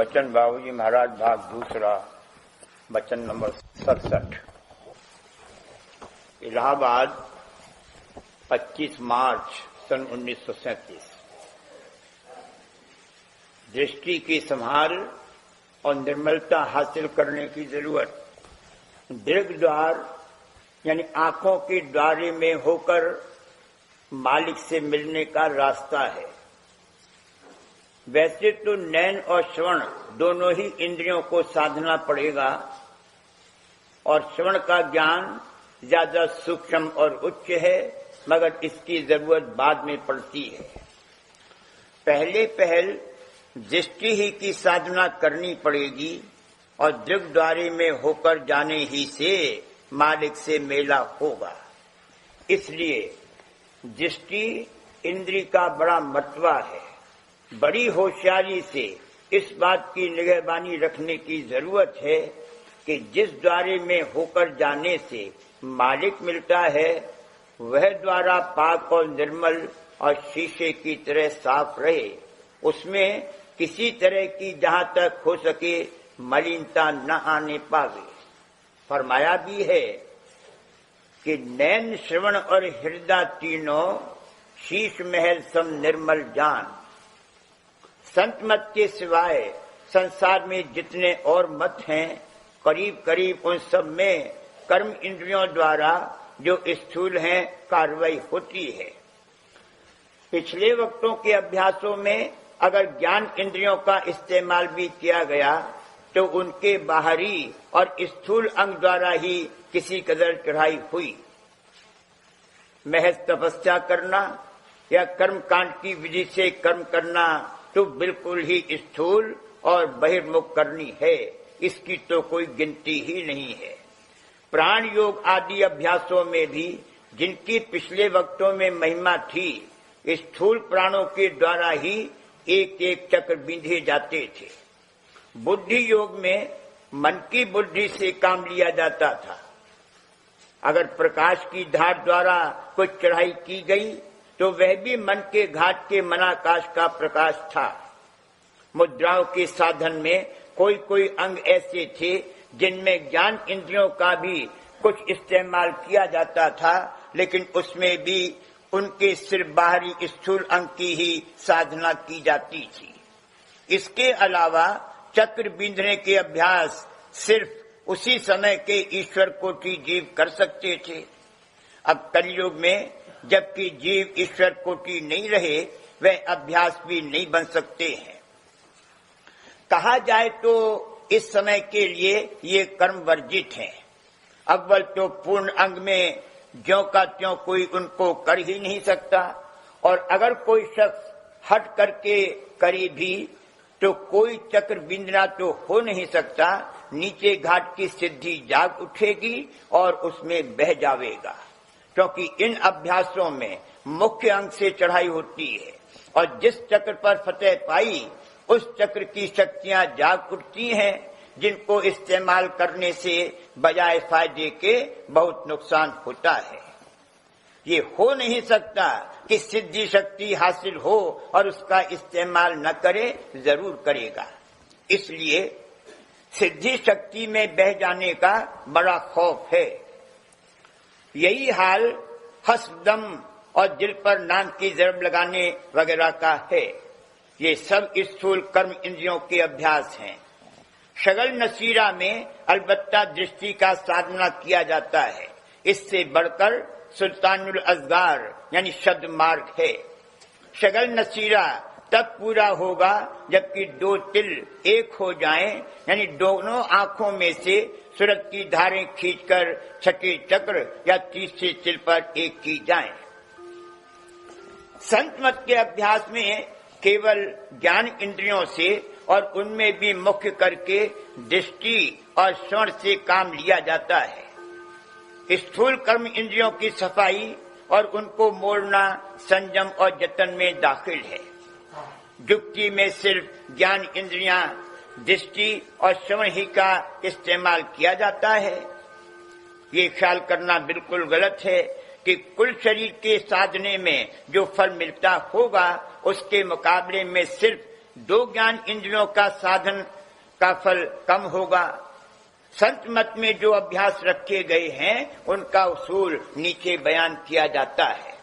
बच्चन बाबूजी महाराज भाग दूसरा, वचन नंबर 67। इलाहाबाद 25 मार्च सन 1937। दृष्टि की संभाल और निर्मलता हासिल करने की जरूरत दीर्घ द्वार यानी आंखों के द्वारे में होकर मालिक से मिलने का रास्ता है। वैसे तो नैन और श्रवण दोनों ही इंद्रियों को साधना पड़ेगा और श्रवण का ज्ञान ज्यादा सूक्ष्म और उच्च है, मगर इसकी जरूरत बाद में पड़ती है। पहले पहल दृष्टि ही की साधना करनी पड़ेगी और दृग द्वारे में होकर जाने ही से मालिक से मेला होगा। इसलिए दृष्टि इंद्री का बड़ा महत्व है। बड़ी होशियारी से इस बात की निगहबानी रखने की जरूरत है कि जिस द्वारे में होकर जाने से मालिक मिलता है वह द्वारा पाक और निर्मल और शीशे की तरह साफ रहे, उसमें किसी तरह की जहां तक हो सके मलिनता न आने पावे। फरमाया भी है कि नैन श्रवण और हृदय तीनों शीश महल सम निर्मल जान। संत मत के सिवाय संसार में जितने और मत हैं, करीब करीब उन सब में कर्म इंद्रियों द्वारा जो स्थूल हैं कार्रवाई होती है। पिछले वक्तों के अभ्यासों में अगर ज्ञान इंद्रियों का इस्तेमाल भी किया गया तो उनके बाहरी और स्थूल अंग द्वारा ही किसी कदर चढ़ाई हुई। महज तपस्या करना या कर्म कांड की विधि से कर्म करना तो बिल्कुल ही स्थूल और बहिर्मुख करनी है, इसकी तो कोई गिनती ही नहीं है। प्राण योग आदि अभ्यासों में भी जिनकी पिछले वक्तों में महिमा थी, स्थूल प्राणों के द्वारा ही एक एक चक्र बिंधे जाते थे। बुद्धि योग में मन की बुद्धि से काम लिया जाता था। अगर प्रकाश की धार द्वारा कुछ चढ़ाई की गई तो वह भी मन के घाट के मनाकाश का प्रकाश था। मुद्राओं के साधन में कोई कोई अंग ऐसे थे जिनमें ज्ञान इंद्रियों का भी कुछ इस्तेमाल किया जाता था, लेकिन उसमें भी उनके सिर्फ बाहरी स्थूल अंग की ही साधना की जाती थी। इसके अलावा चक्र बिंधने के अभ्यास सिर्फ उसी समय के ईश्वर कोटि जीव कर सकते थे। अब कलयुग में जबकि जीव ईश्वर कोटि नहीं रहे, वह अभ्यास भी नहीं बन सकते हैं। कहा जाए तो इस समय के लिए ये कर्म वर्जित हैं। अव्वल तो पूर्ण अंग में ज्यों का त्यों कोई उनको कर ही नहीं सकता, और अगर कोई शख्स हट करके करे भी तो कोई चक्र बिंदना तो हो नहीं सकता। नीचे घाट की सिद्धि जाग उठेगी और उसमें बह जावेगा, क्योंकि इन अभ्यासों में मुख्य अंग से चढ़ाई होती है और जिस चक्र पर फतेह पाई उस चक्र की शक्तियां जाग उठती हैं, जिनको इस्तेमाल करने से बजाय फायदे के बहुत नुकसान होता है। ये हो नहीं सकता कि सिद्धि शक्ति हासिल हो और उसका इस्तेमाल न करे, जरूर करेगा। इसलिए सिद्धि शक्ति में बह जाने का बड़ा खौफ है। यही हाल हसदम और दिल पर नाम की जरब लगाने वगैरह का है। ये सब स्थूल कर्म इंद्रियों के अभ्यास हैं। शगल नसीरा में अलबत्ता दृष्टि का साधना किया जाता है। इससे बढ़कर सुल्तानुल अज़गार यानी शब्द मार्ग है। शगल नसीरा तब पूरा होगा जबकि दो तिल एक हो जाएं, यानी दोनों आंखों में से सूरत की धारें खींचकर छठे चक्र या तीसरे तिल पर एक की जाएं। संत मत के अभ्यास में केवल ज्ञान इंद्रियों से और उनमें भी मुख्य करके दृष्टि और श्रवण से काम लिया जाता है। स्थूल कर्म इंद्रियों की सफाई और उनको मोड़ना संयम और जतन में दाखिल है। युक्ति में सिर्फ ज्ञान इंद्रियां, दृष्टि और श्रवण ही का इस्तेमाल किया जाता है। ये ख्याल करना बिल्कुल गलत है कि कुल शरीर के साधने में जो फल मिलता होगा उसके मुकाबले में सिर्फ दो ज्ञान इंद्रियों का साधन का फल कम होगा। संत मत में जो अभ्यास रखे गए हैं उनका उसूल नीचे बयान किया जाता है।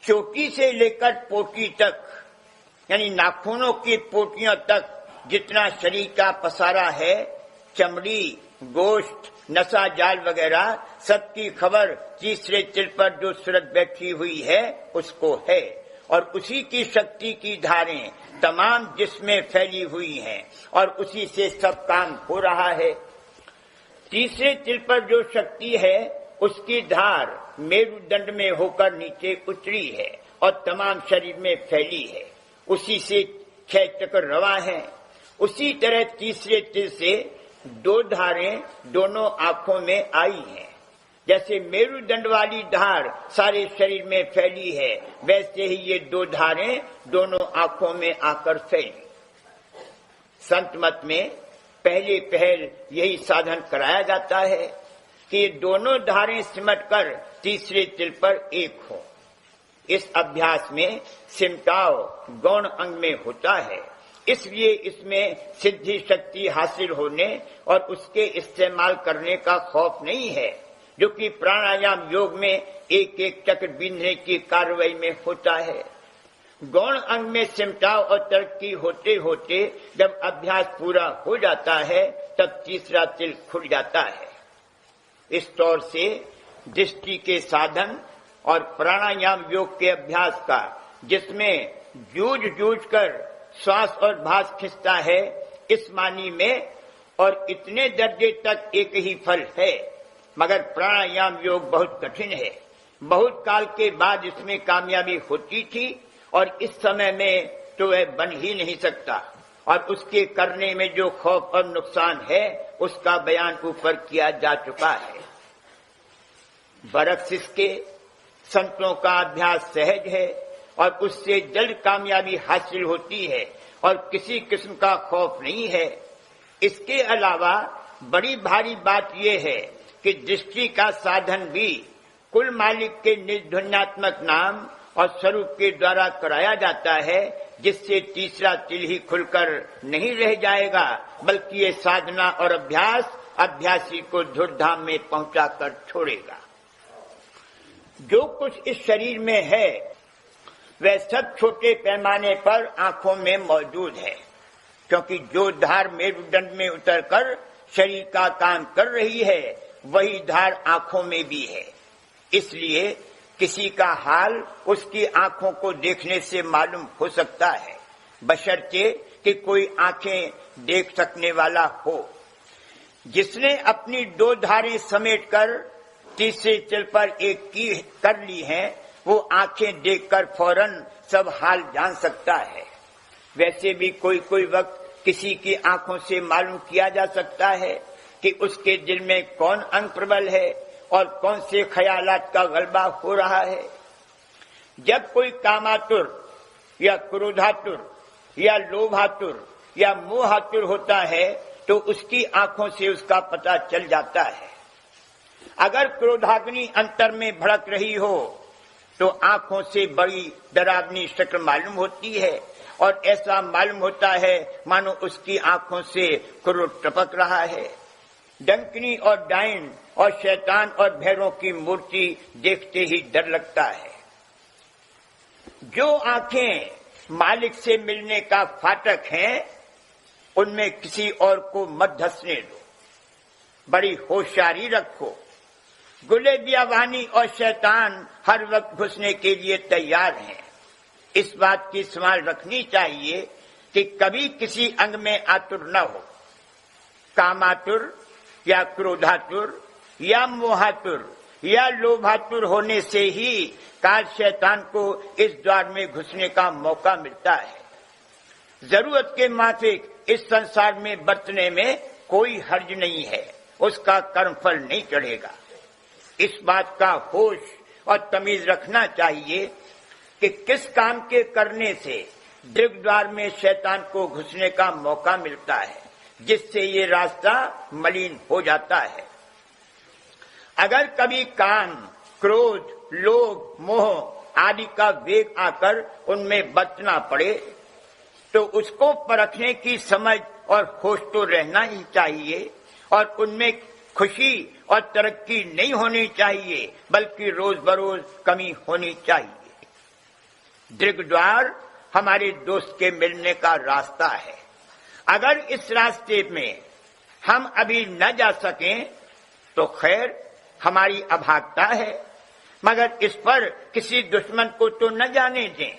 चोटी से लेकर पोटी तक यानी नाखूनों की पोटियों तक जितना शरीर का पसारा है, चमड़ी, गोश्त, नसा जाल वगैरह सबकी खबर तीसरे तिल पर जो सूरत बैठी हुई है उसको है, और उसी की शक्ति की धारें तमाम जिस्में फैली हुई हैं और उसी से सब काम हो रहा है। तीसरे तिल पर जो शक्ति है उसकी धार मेरुदंड में होकर नीचे उतरी है और तमाम शरीर में फैली है, उसी से 6 चक्र रवा है। उसी तरह तीसरे तिल से 2 धारें दोनों आंखों में आई हैं। जैसे मेरुदंड वाली धार सारे शरीर में फैली है, वैसे ही ये 2 धारें दोनों आंखों में आकर फैली। संत मत में पहले पहल यही साधन कराया जाता है कि ये दोनों धारें सिमटकर तीसरे तिल पर एक हो। इस अभ्यास में सिमटाव गौण अंग में होता है, इसलिए इसमें सिद्धि शक्ति हासिल होने और उसके इस्तेमाल करने का खौफ नहीं है, जो कि प्राणायाम योग में एक एक चक्र बीनने की कार्रवाई में होता है। गौण अंग में सिमटाव और तरक्की होते होते जब अभ्यास पूरा हो जाता है तब तीसरा तिल खुल जाता है। इस तौर से दृष्टि के साधन और प्राणायाम योग के अभ्यास का, जिसमें जूझ कर श्वास और भास खिंचता है, इस मानी में और इतने दर्जे तक एक ही फल है, मगर प्राणायाम योग बहुत कठिन है। बहुत काल के बाद इसमें कामयाबी होती थी और इस समय में तो वह बन ही नहीं सकता, और उसके करने में जो खौफ और नुकसान है उसका बयान ऊपर किया जा चुका है। बरक्सिस के संतों का अभ्यास सहज है और उससे जल्द कामयाबी हासिल होती है और किसी किस्म का खौफ नहीं है। इसके अलावा बड़ी भारी बात यह है कि दृष्टि का साधन भी कुल मालिक के निर्ध्वन्यात्मक नाम और स्वरूप के द्वारा कराया जाता है, जिससे तीसरा तिल ही खुलकर नहीं रह जाएगा, बल्कि ये साधना और अभ्यास अभ्यासी को धुरधाम में पहुंचाकर छोड़ेगा। जो कुछ इस शरीर में है वह सब छोटे पैमाने पर आंखों में मौजूद है, क्योंकि जो धार मेरुदंड में उतरकर शरीर का काम कर रही है वही धार आंखों में भी है। इसलिए किसी का हाल उसकी आंखों को देखने से मालूम हो सकता है, बशर्ते कि कोई आंखें देख सकने वाला हो। जिसने अपनी 2 धारें समेटकर तीसरे तिल पर एक की कर ली हैं, वो आंखें देखकर फौरन सब हाल जान सकता है। वैसे भी कोई वक्त किसी की आंखों से मालूम किया जा सकता है कि उसके दिल में कौन अंग प्रबल है और कौन से ख्यालात का गलबा हो रहा है। जब कोई कामातुर या क्रोधातुर या लोभातुर या मोहातुर होता है तो उसकी आंखों से उसका पता चल जाता है। अगर क्रोधाग्नि अंतर में भड़क रही हो तो आंखों से बड़ी डरावनी शक्ल मालूम होती है और ऐसा मालूम होता है मानो उसकी आंखों से क्रोध टपक रहा है। डंकनी और डाइन और शैतान और भैरों की मूर्ति देखते ही डर लगता है। जो आंखें मालिक से मिलने का फाटक हैं, उनमें किसी और को मत धंसने दो, बड़ी होशियारी रखो। गुलेबिया वाहनी और शैतान हर वक्त घुसने के लिए तैयार हैं। इस बात की संभाल रखनी चाहिए कि कभी किसी अंग में आतुर न हो। कामातुर या क्रोधातुर या मोहातुर या लोभातुर होने से ही काल शैतान को इस द्वार में घुसने का मौका मिलता है। जरूरत के माफिक इस संसार में बरतने में कोई हर्ज नहीं है, उसका कर्मफल नहीं चढ़ेगा। इस बात का होश और तमीज रखना चाहिए कि किस काम के करने से दिग्द्वार में शैतान को घुसने का मौका मिलता है, जिससे ये रास्ता मलिन हो जाता है। अगर कभी काम, क्रोध, लोभ, मोह आदि का वेग आकर उनमें बरतना पड़े तो उसको परखने की समझ और होश तो रहना ही चाहिए और उनमें खुशी और तरक्की नहीं होनी चाहिए, बल्कि रोज बरोज कमी होनी चाहिए। दीर्घद्वार हमारे दोस्त के मिलने का रास्ता है। अगर इस रास्ते में हम अभी न जा सकें तो खैर हमारी अभागता है, मगर इस पर किसी दुश्मन को तो न जाने दें।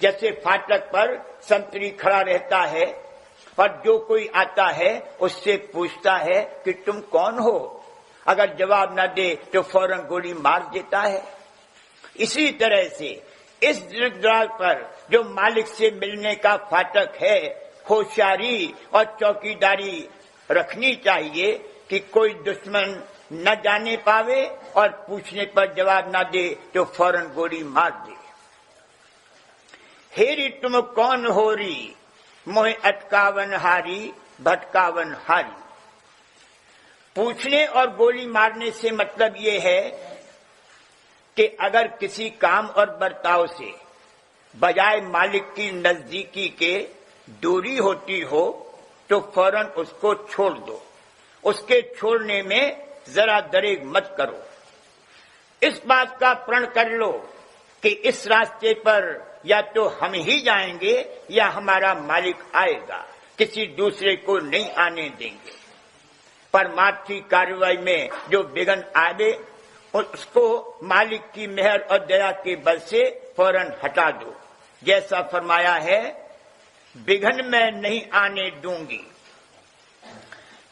जैसे फाटक पर संतरी खड़ा रहता है और जो कोई आता है उससे पूछता है कि तुम कौन हो, अगर जवाब न दे तो फौरन गोली मार देता है। इसी तरह से इस दीर्घद्वार पर जो मालिक से मिलने का फाटक है, होशियारी और चौकीदारी रखनी चाहिए कि कोई दुश्मन न जाने पावे और पूछने पर जवाब न दे तो फौरन गोली मार दे। हेरी तुम कौन होरी, मोहे अटकावन हारी भटकावन हारी। पूछने और गोली मारने से मतलब ये है कि अगर किसी काम और बर्ताव से बजाय मालिक की नजदीकी के दूरी होती हो तो फौरन उसको छोड़ दो। उसके छोड़ने में जरा दरेग मत करो। इस बात का प्रण कर लो कि इस रास्ते पर या तो हम ही जाएंगे या हमारा मालिक आएगा, किसी दूसरे को नहीं आने देंगे। परमार्थी कार्रवाई में जो विघ्न आवे उसको मालिक की मेहर और दया के बल से फौरन हटा दो। जैसा फरमाया है, विघ्न मैं नहीं आने दूंगी।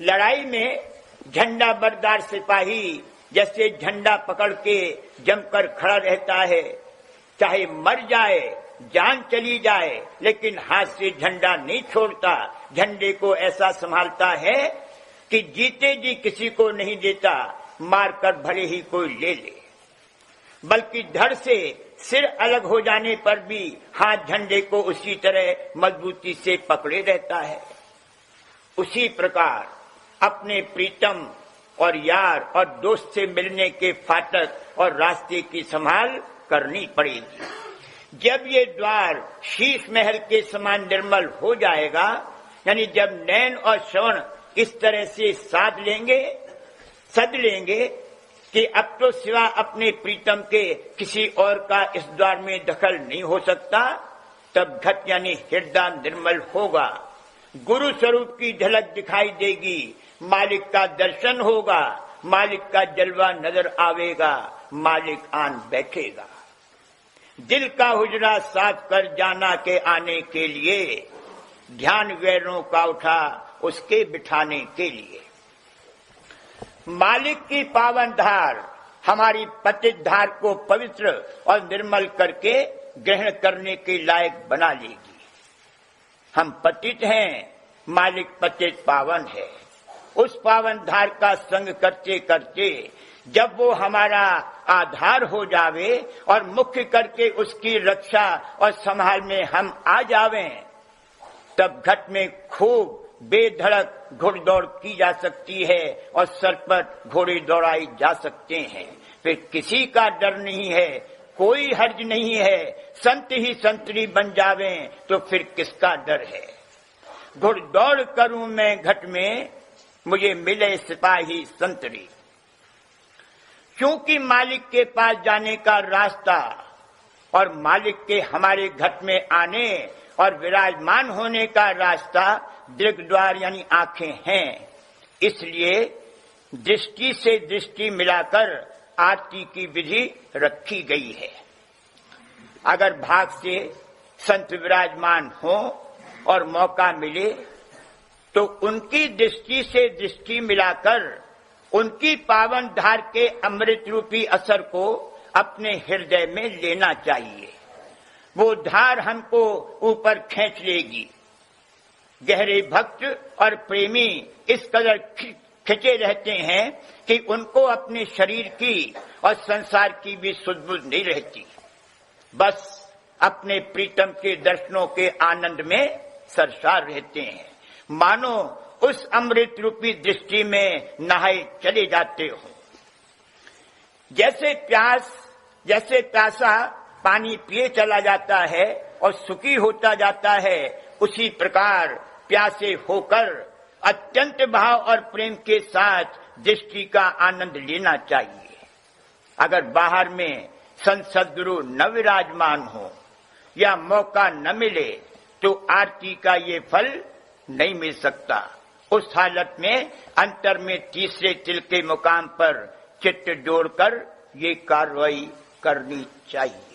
लड़ाई में झंडा बरदार सिपाही जैसे झंडा पकड़ के जमकर खड़ा रहता है, चाहे मर जाए, जान चली जाए, लेकिन हाथ से झंडा नहीं छोड़ता। झंडे को ऐसा संभालता है कि जीते जी किसी को नहीं देता, मारकर भले ही कोई ले ले, बल्कि धड़ से सिर अलग हो जाने पर भी हाथ झंडे को उसी तरह मजबूती से पकड़े रहता है। उसी प्रकार अपने प्रीतम और यार और दोस्त से मिलने के फाटक और रास्ते की संभाल करनी पड़ेगी। जब ये द्वार शीश महल के समान निर्मल हो जाएगा, यानी जब नैन और श्रवण इस तरह से साध लेंगे, सद लेंगे कि अब तो सिवा अपने प्रीतम के किसी और का इस द्वार में दखल नहीं हो सकता, तब घट यानी हृदय निर्मल होगा, गुरु स्वरूप की झलक दिखाई देगी, मालिक का दर्शन होगा, मालिक का जलवा नजर आवेगा, मालिक आन बैठेगा। दिल का हुजरा साफ कर जाना के आने के लिए, ध्यान गैरों का उठा उसके बिठाने के लिए। मालिक की पावन धार हमारी पतित धार को पवित्र और निर्मल करके ग्रहण करने के लायक बना लेगी। हम पतित हैं, मालिक पतित पावन है। उस पावन धार का संग करते करते जब वो हमारा आधार हो जावे और मुख्य करके उसकी रक्षा और संभाल में हम आ जावें, तब घट में खूब बेधड़क घुड़दौड़ की जा सकती है और सर पर घोड़े दौड़ाए जा सकते हैं। फिर किसी का डर नहीं है, कोई हर्ज नहीं है। संत ही संतरी बन जावें तो फिर किसका डर है। घुड़दौड़ करूं मैं घट में, मुझे मिले सिपाही संतरी। क्योंकि मालिक के पास जाने का रास्ता और मालिक के हमारे घट में आने और विराजमान होने का रास्ता दीर्घद्वार यानी आंखें हैं। इसलिए दृष्टि से दृष्टि मिलाकर आरती की विधि रखी गई है। अगर भाग से संत विराजमान हो और मौका मिले तो उनकी दृष्टि से दृष्टि मिलाकर उनकी पावन धार के अमृत रूपी असर को अपने हृदय में लेना चाहिए। वो धार हमको ऊपर खींच लेगी। गहरे भक्त और प्रेमी इस कदर खिंचे रहते हैं कि उनको अपने शरीर की और संसार की भी सुध-बुध नहीं रहती। बस अपने प्रीतम के दर्शनों के आनंद में सरसार रहते हैं, मानो उस अमृत रूपी दृष्टि में नहाए चले जाते हो। जैसे प्यासा पानी पिए चला जाता है और सुखी होता जाता है, उसी प्रकार प्यासे होकर अत्यंत भाव और प्रेम के साथ दृष्टि का आनंद लेना चाहिए। अगर बाहर में संत सद्गुरु न विराजमान हो या मौका न मिले तो आरती का ये फल नहीं मिल सकता। उस हालत में अंतर में तीसरे तिल के मुकाम पर चित्त जोड़कर ये कार्रवाई करनी चाहिए।